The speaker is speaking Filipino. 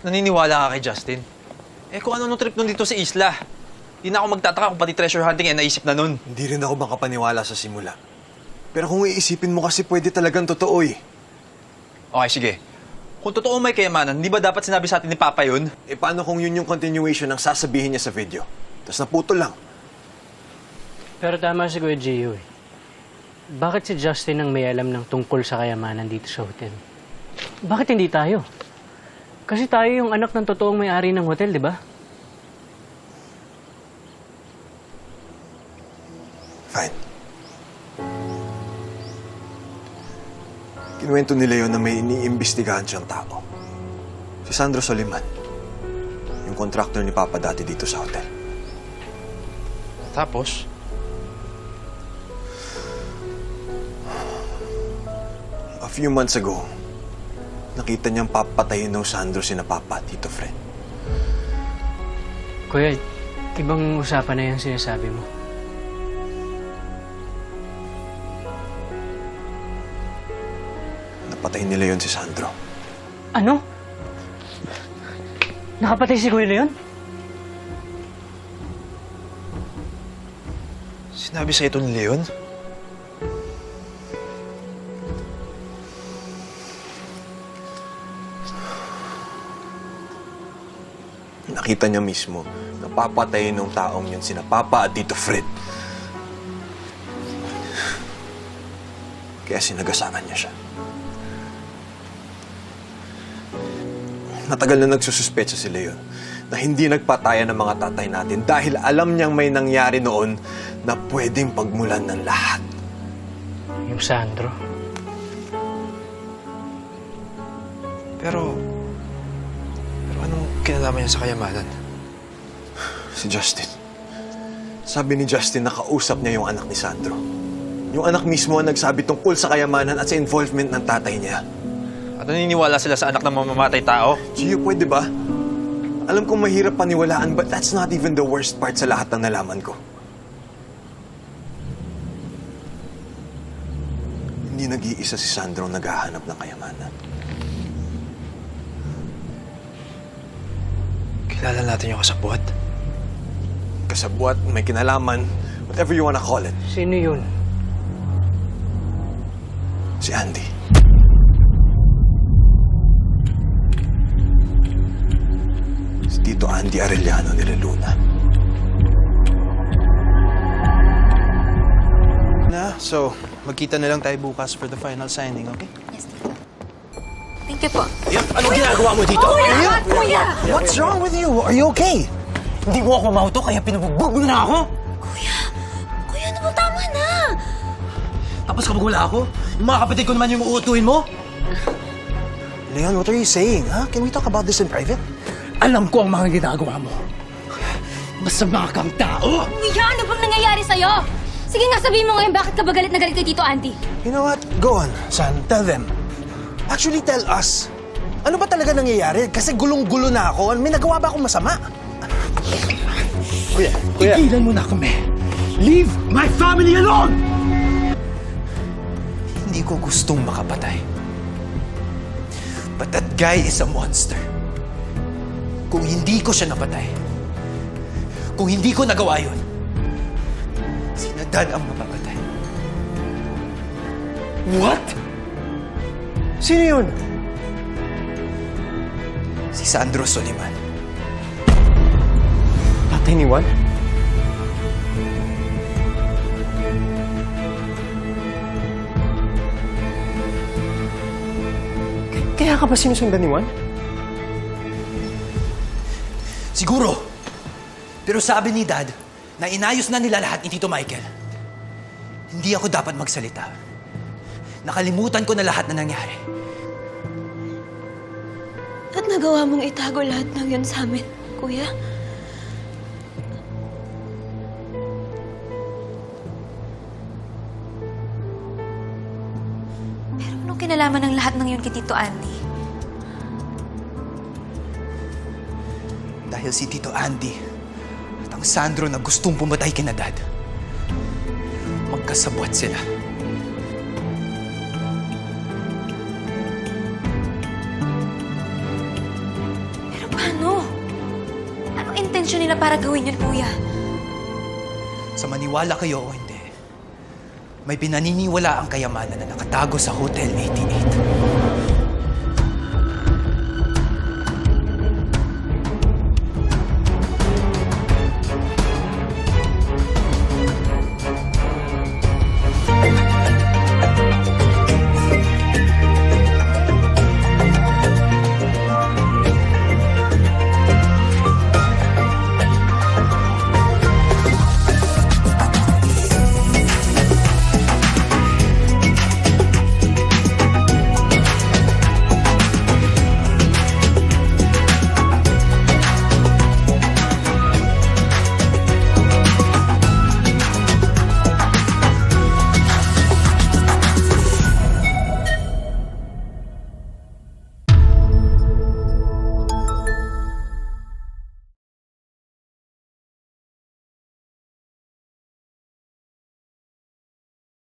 naniniwala ka kay Justin. Eh kung ano nung trip nun dito sa isla. Di na ako magtataka kung pati treasure hunting eh naisip na nun. Hindi rin ako makapaniwala sa simula. Pero kung iisipin mo kasi pwede talagang totoo eh. Okay, sige. Kung totoo may kayamanan, hindi ba dapat sinabi sa atin ni Papa yun? Eh paano kung yun yung continuation ng sasabihin niya sa video? Tapos naputol lang. Pero tama si Kuya Gio eh. Bakit si Justin ang may alam ng tungkol sa kayamanan dito sa hotel? Bakit hindi tayo? Kasi tayo yung anak ng totoong may-ari ng hotel, di ba? Fine. Kinuwento nila yun na may iniimbestigahan siyang tao. Si Sandro Soliman. Yung contractor ni Papa dati dito sa hotel. Tapos? A few months ago, nakita niyang papatayin ng Sandro sina Papa at Tito Fred. Kuya, ibang usapan na yan sinasabi mo. Napatayin nila yon si Sandro. Ano? Nakapatay si Kuya Leon? Sinabi sa ito ni Leon? Nakita niya mismo na papatayin ng taong yun sina Papa at Tito Fred. Kaya sinagasaan niya siya. Matagal na nagsususpecha si Leon na hindi nagpatayan ng mga tatay natin dahil alam niyang may nangyari noon na pwedeng pagmulan ng lahat. Yung Sandro. Pero anong kinalaman niya sa kayamanan? Si Justin. Sabi ni Justin na kausap niya yung anak ni Sandro. Yung anak mismo ang nagsabi tungkol sa kayamanan at sa involvement ng tatay niya. At naniniwala sila sa anak ng mamamatay tao? Gio, pwede ba? Alam kong mahirap paniwalaan but that's not even the worst part sa lahat ng nalaman ko. Hindi nag-iisa si Sandro ang naghahanap ng kayamanan. Kilala natin yung kasabwat. Kasabwat, may kinalaman, whatever you wanna call it. Sino yun? Si Andy. Si Tito Andy Arellano nila Luna. So, magkita na lang tayo bukas for the final signing, okay? Yes, Tito. Thank you po. Anong ginagawa mo dito? Kuya! Kuya! What's wrong with you? Are you okay? Hindi mo ako mauto kaya pinubugbog mo na ako? Kuya! Kuya, ano ba? Tama na! Tapos kapag wala ako, yung mga kapatid ko naman yung uutuin mo? Leon, what are you saying, huh? Can we talk about this in private? Alam ko ang mga ginagawa mo. Masama kang tao! Kuya, ano bang nangyayari sa'yo? Sige nga, sabihin mo ngayon bakit ka ba galit na galit kay Tito Andy? You know what? Go on, son. Tell them. Actually, tell us. Ano ba talaga nangyayari? Kasi gulong-gulo na ako. May nagawa ba akong masama? Kuya. Igilan mo na kami. Leave my family alone! Hindi ko gustong makapatay. But that guy is a monster. Kung hindi ko siya napatay, kung hindi ko nagawa yun, si Dad ang mapapatay. What? Sino yun? Si Sandro Soliman. Tatay ni Juan? Kaya ka ba sinusundan ni Juan? Siguro. Pero sabi ni Dad na inayos na nila lahat ni Tito Michael. Hindi ako dapat magsalita. Nakalimutan ko na lahat na nangyari. At nagawa mong itago lahat ng yun sa amin, Kuya? Pero anong kinalaman ng lahat ng yun kay Tito Andy? Dahil si Tito Andy at ang Sandro na gustong pumatay kina Dad, magkasabwat sila. Pero intensyon nila para gawin yun, kuya? Sa maniwala kayo o hindi, may pinaniniwala ang kayamanan na nakatago sa Hotel 88.